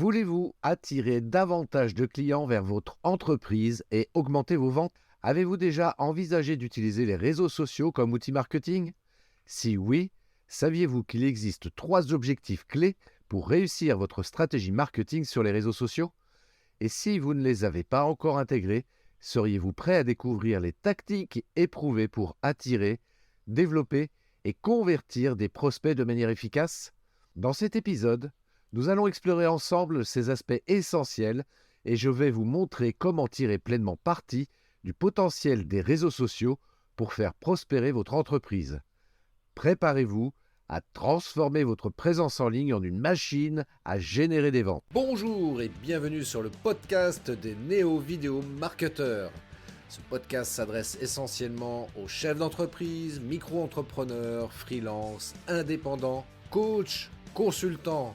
Voulez-vous attirer davantage de clients vers votre entreprise et augmenter vos ventes? Avez-vous déjà envisagé d'utiliser les réseaux sociaux comme outil marketing? Si oui, saviez-vous qu'il existe 3 objectifs clés pour réussir votre stratégie marketing sur les réseaux sociaux? Et si vous ne les avez pas encore intégrés, seriez-vous prêt à découvrir les tactiques éprouvées pour attirer, développer et convertir des prospects de manière efficace? Dans cet épisode, nous allons explorer ensemble ces aspects essentiels et je vais vous montrer comment tirer pleinement parti du potentiel des réseaux sociaux pour faire prospérer votre entreprise. Préparez-vous à transformer votre présence en ligne en une machine à générer des ventes. Bonjour et bienvenue sur le podcast des néo-vidéo marketeurs. Ce podcast s'adresse essentiellement aux chefs d'entreprise, micro-entrepreneurs, freelance, indépendants, coachs, consultants.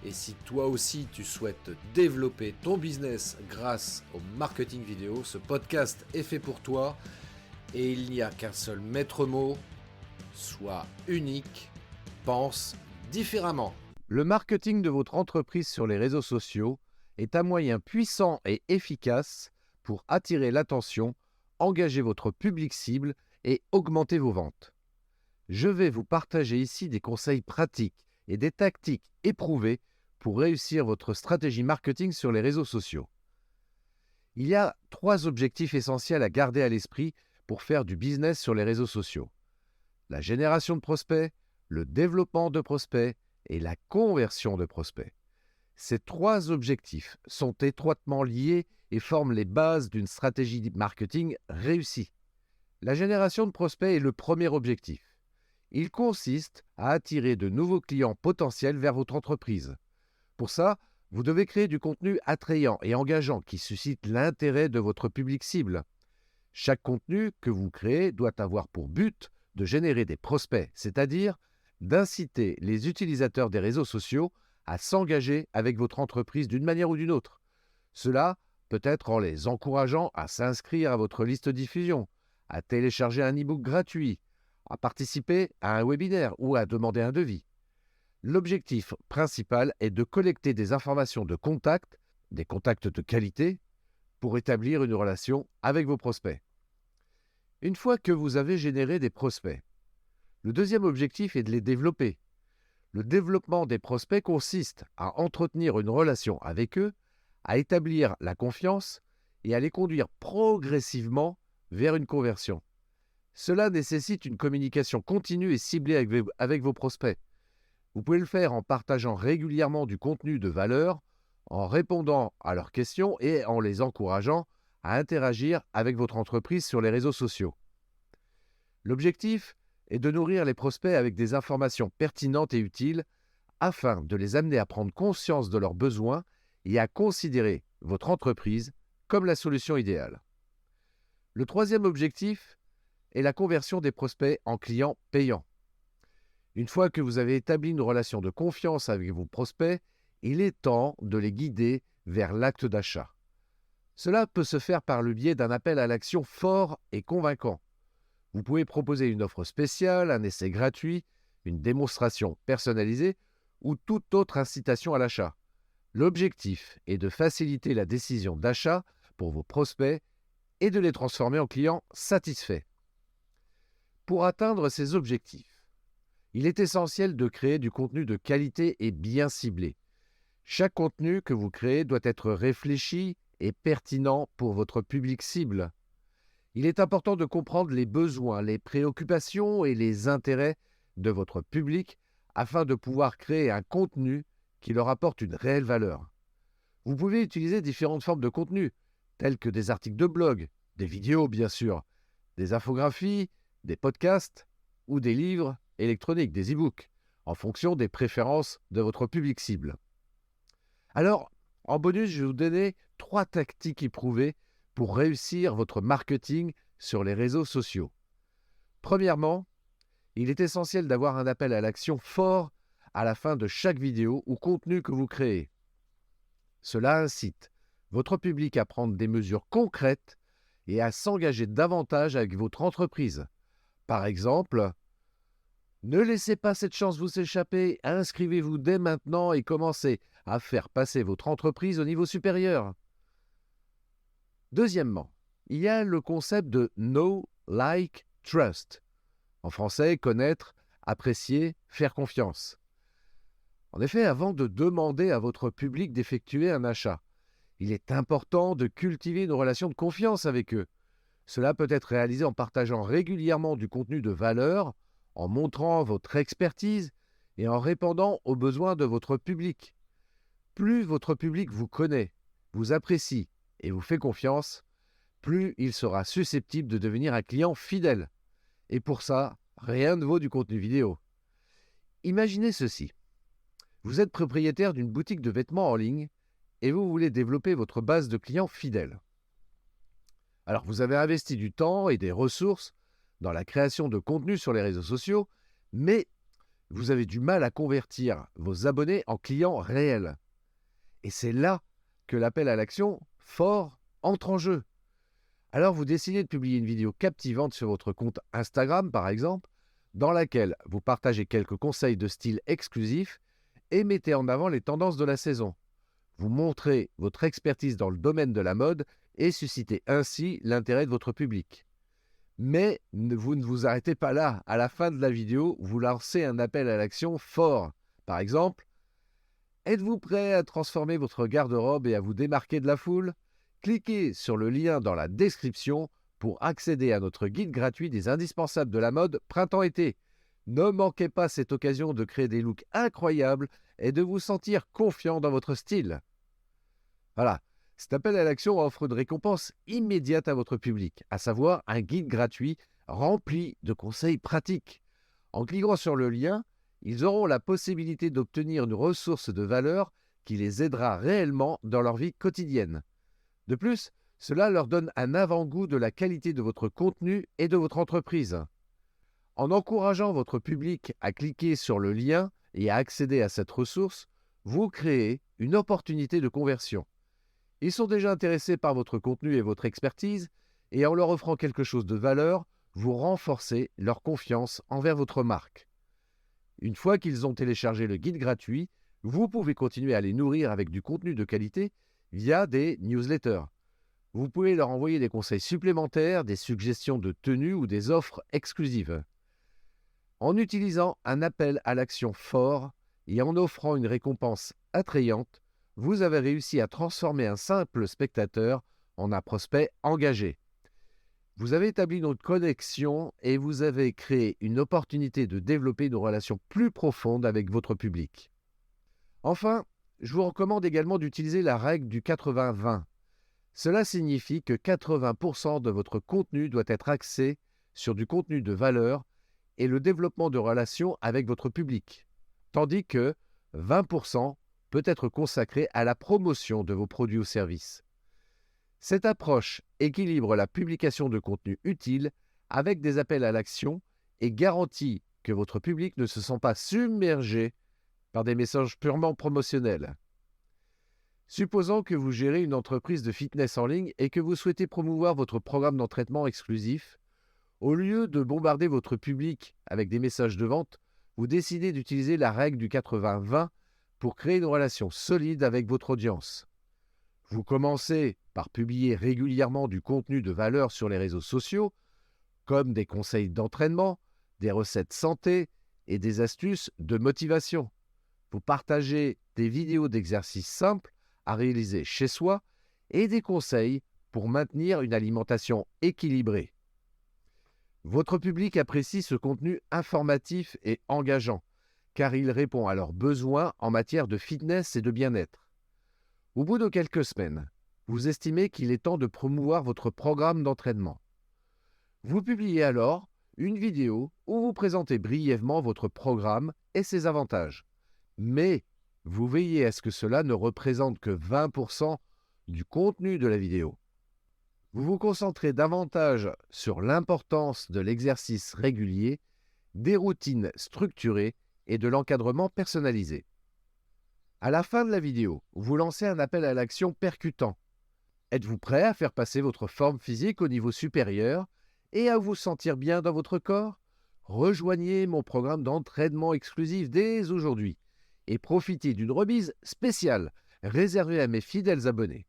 Et si toi aussi tu souhaites développer ton business grâce au marketing vidéo, ce podcast est fait pour toi et il n'y a qu'un seul maître mot: sois unique, pense différemment. Le marketing de votre entreprise sur les réseaux sociaux est un moyen puissant et efficace pour attirer l'attention, engager votre public cible et augmenter vos ventes. Je vais vous partager ici des conseils pratiques et des tactiques éprouvées pour réussir votre stratégie marketing sur les réseaux sociaux. Il y a 3 objectifs essentiels à garder à l'esprit pour faire du business sur les réseaux sociaux: la génération de prospects, le développement de prospects et la conversion de prospects. Ces 3 objectifs sont étroitement liés et forment les bases d'une stratégie marketing réussie. La génération de prospects est le premier objectif. Il consiste à attirer de nouveaux clients potentiels vers votre entreprise. Pour ça, vous devez créer du contenu attrayant et engageant qui suscite l'intérêt de votre public cible. Chaque contenu que vous créez doit avoir pour but de générer des prospects, c'est-à-dire d'inciter les utilisateurs des réseaux sociaux à s'engager avec votre entreprise d'une manière ou d'une autre. Cela peut être en les encourageant à s'inscrire à votre liste diffusion, à télécharger un e-book gratuit, à participer à un webinaire ou à demander un devis. L'objectif principal est de collecter des informations de contact, des contacts de qualité, pour établir une relation avec vos prospects. Une fois que vous avez généré des prospects, le deuxième objectif est de les développer. Le développement des prospects consiste à entretenir une relation avec eux, à établir la confiance et à les conduire progressivement vers une conversion. Cela nécessite une communication continue et ciblée avec vos prospects. Vous pouvez le faire en partageant régulièrement du contenu de valeur, en répondant à leurs questions et en les encourageant à interagir avec votre entreprise sur les réseaux sociaux. L'objectif est de nourrir les prospects avec des informations pertinentes et utiles afin de les amener à prendre conscience de leurs besoins et à considérer votre entreprise comme la solution idéale. Le troisième objectif est la conversion des prospects en clients payants. Une fois que vous avez établi une relation de confiance avec vos prospects, il est temps de les guider vers l'acte d'achat. Cela peut se faire par le biais d'un appel à l'action fort et convaincant. Vous pouvez proposer une offre spéciale, un essai gratuit, une démonstration personnalisée ou toute autre incitation à l'achat. L'objectif est de faciliter la décision d'achat pour vos prospects et de les transformer en clients satisfaits. Pour atteindre ces objectifs, il est essentiel de créer du contenu de qualité et bien ciblé. Chaque contenu que vous créez doit être réfléchi et pertinent pour votre public cible. Il est important de comprendre les besoins, les préoccupations et les intérêts de votre public afin de pouvoir créer un contenu qui leur apporte une réelle valeur. Vous pouvez utiliser différentes formes de contenu, tels que des articles de blog, des vidéos bien sûr, des infographies, des podcasts ou des livres électroniques, des e-books, en fonction des préférences de votre public cible. Alors, en bonus, je vais vous donner 3 tactiques éprouvées pour réussir votre marketing sur les réseaux sociaux. Premièrement, il est essentiel d'avoir un appel à l'action fort à la fin de chaque vidéo ou contenu que vous créez. Cela incite votre public à prendre des mesures concrètes et à s'engager davantage avec votre entreprise. Par exemple, Ne laissez pas cette chance vous échapper, inscrivez-vous dès maintenant et commencez à faire passer votre entreprise au niveau supérieur. Deuxièmement, il y a le concept de Know, Like, Trust. En français, connaître, apprécier, faire confiance. En effet, avant de demander à votre public d'effectuer un achat, il est important de cultiver une relation de confiance avec eux. Cela peut être réalisé en partageant régulièrement du contenu de valeur, en montrant votre expertise et en répondant aux besoins de votre public. Plus votre public vous connaît, vous apprécie et vous fait confiance, plus il sera susceptible de devenir un client fidèle. Et pour ça, rien ne vaut du contenu vidéo. Imaginez ceci. Vous êtes propriétaire d'une boutique de vêtements en ligne et vous voulez développer votre base de clients fidèles. Alors, vous avez investi du temps et des ressources dans la création de contenu sur les réseaux sociaux, mais vous avez du mal à convertir vos abonnés en clients réels. Et c'est là que l'appel à l'action fort entre en jeu. Alors, vous décidez de publier une vidéo captivante sur votre compte Instagram, par exemple, dans laquelle vous partagez quelques conseils de style exclusifs et mettez en avant les tendances de la saison. Vous montrez votre expertise dans le domaine de la mode et suscitez ainsi l'intérêt de votre public. Mais vous ne vous arrêtez pas là. À la fin de la vidéo, vous lancez un appel à l'action fort. Par exemple, êtes-vous prêt à transformer votre garde-robe et à vous démarquer de la foule? Cliquez sur le lien dans la description pour accéder à notre guide gratuit des indispensables de la mode printemps-été. Ne manquez pas cette occasion de créer des looks incroyables et de vous sentir confiant dans votre style. Voilà, cet appel à l'action offre une récompense immédiate à votre public, à savoir un guide gratuit rempli de conseils pratiques. En cliquant sur le lien, ils auront la possibilité d'obtenir une ressource de valeur qui les aidera réellement dans leur vie quotidienne. De plus, cela leur donne un avant-goût de la qualité de votre contenu et de votre entreprise. En encourageant votre public à cliquer sur le lien et à accéder à cette ressource, vous créez une opportunité de conversion. Ils sont déjà intéressés par votre contenu et votre expertise, et en leur offrant quelque chose de valeur, vous renforcez leur confiance envers votre marque. Une fois qu'ils ont téléchargé le guide gratuit, vous pouvez continuer à les nourrir avec du contenu de qualité via des newsletters. Vous pouvez leur envoyer des conseils supplémentaires, des suggestions de tenues ou des offres exclusives. En utilisant un appel à l'action fort et en offrant une récompense attrayante, vous avez réussi à transformer un simple spectateur en un prospect engagé. Vous avez établi une connexion et vous avez créé une opportunité de développer une relation plus profonde avec votre public. Enfin, je vous recommande également d'utiliser la règle du 80-20. Cela signifie que 80% de votre contenu doit être axé sur du contenu de valeur et le développement de relations avec votre public, tandis que 20% peut être consacré à la promotion de vos produits ou services. Cette approche équilibre la publication de contenu utile avec des appels à l'action et garantit que votre public ne se sent pas submergé par des messages purement promotionnels. Supposons que vous gérez une entreprise de fitness en ligne et que vous souhaitez promouvoir votre programme d'entraînement exclusif. Au lieu de bombarder votre public avec des messages de vente, vous décidez d'utiliser la règle du 80-20 pour créer une relation solide avec votre audience. Vous commencez par publier régulièrement du contenu de valeur sur les réseaux sociaux, comme des conseils d'entraînement, des recettes santé et des astuces de motivation. Vous partagez des vidéos d'exercices simples à réaliser chez soi et des conseils pour maintenir une alimentation équilibrée. Votre public apprécie ce contenu informatif et engageant, car il répond à leurs besoins en matière de fitness et de bien-être. Au bout de quelques semaines, vous estimez qu'il est temps de promouvoir votre programme d'entraînement. Vous publiez alors une vidéo où vous présentez brièvement votre programme et ses avantages. Mais vous veillez à ce que cela ne représente que 20% du contenu de la vidéo. Vous vous concentrez davantage sur l'importance de l'exercice régulier, des routines structurées et de l'encadrement personnalisé. À la fin de la vidéo, vous lancez un appel à l'action percutant. Êtes-vous prêt à faire passer votre forme physique au niveau supérieur et à vous sentir bien dans votre corps? rejoignez mon programme d'entraînement exclusif dès aujourd'hui et profitez d'une remise spéciale réservée à mes fidèles abonnés.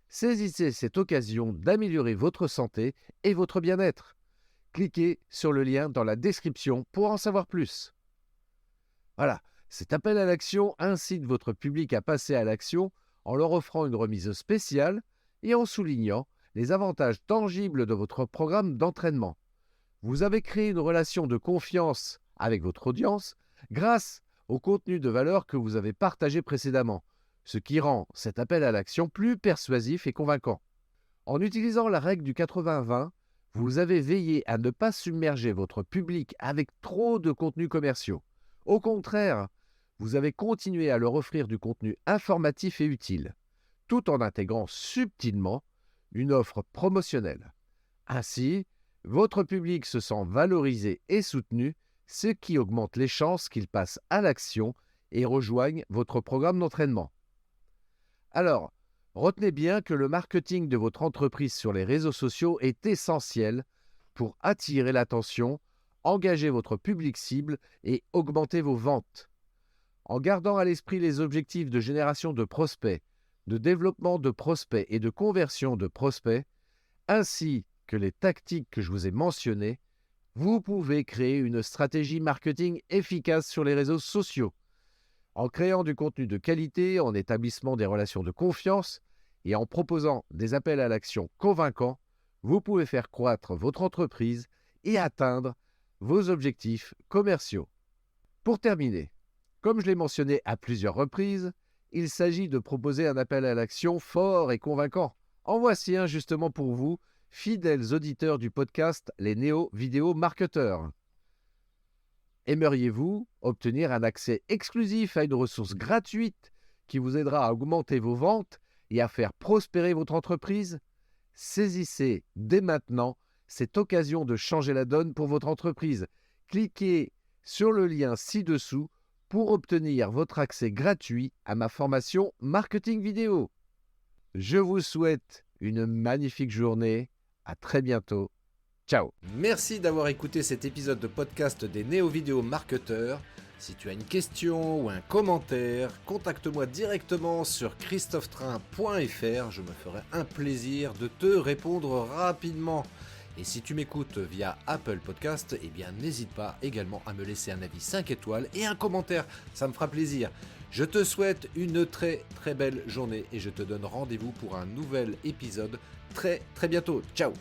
Saisissez cette occasion d'améliorer votre santé et votre bien-être. Cliquez sur le lien dans la description pour en savoir plus. Voilà, cet appel à l'action incite votre public à passer à l'action en leur offrant une remise spéciale et en soulignant les avantages tangibles de votre programme d'entraînement. Vous avez créé une relation de confiance avec votre audience grâce au contenu de valeur que vous avez partagé précédemment, ce qui rend cet appel à l'action plus persuasif et convaincant. En utilisant la règle du 80-20, vous avez veillé à ne pas submerger votre public avec trop de contenus commerciaux. Au contraire, vous avez continué à leur offrir du contenu informatif et utile, tout en intégrant subtilement une offre promotionnelle. Ainsi, votre public se sent valorisé et soutenu, ce qui augmente les chances qu'il passe à l'action et rejoigne votre programme d'entraînement. Alors, retenez bien que le marketing de votre entreprise sur les réseaux sociaux est essentiel pour attirer l'attention, engager votre public cible et augmenter vos ventes. En gardant à l'esprit les objectifs de génération de prospects, de développement de prospects et de conversion de prospects, ainsi que les tactiques que je vous ai mentionnées, vous pouvez créer une stratégie marketing efficace sur les réseaux sociaux. En créant du contenu de qualité, en établissant des relations de confiance et en proposant des appels à l'action convaincants, vous pouvez faire croître votre entreprise et atteindre vos objectifs commerciaux. Pour terminer, comme je l'ai mentionné à plusieurs reprises, il s'agit de proposer un appel à l'action fort et convaincant. En voici un justement pour vous, fidèles auditeurs du podcast Les Néo-Vidéo Marketeurs. Aimeriez-vous obtenir un accès exclusif à une ressource gratuite qui vous aidera à augmenter vos ventes et à faire prospérer votre entreprise? Saisissez dès maintenant cette occasion de changer la donne pour votre entreprise. Cliquez sur le lien ci-dessous pour obtenir votre accès gratuit à ma formation marketing vidéo. Je vous souhaite une magnifique journée. À très bientôt. Ciao. Merci d'avoir écouté cet épisode de podcast des Néo-Vidéo Marketeurs. Si tu as une question ou un commentaire, contacte-moi directement sur christophetrain.fr. Je me ferai un plaisir de te répondre rapidement. Et si tu m'écoutes via Apple Podcast, eh bien n'hésite pas également à me laisser un avis 5 étoiles et un commentaire, ça me fera plaisir. Je te souhaite une très très belle journée et je te donne rendez-vous pour un nouvel épisode très très bientôt. Ciao.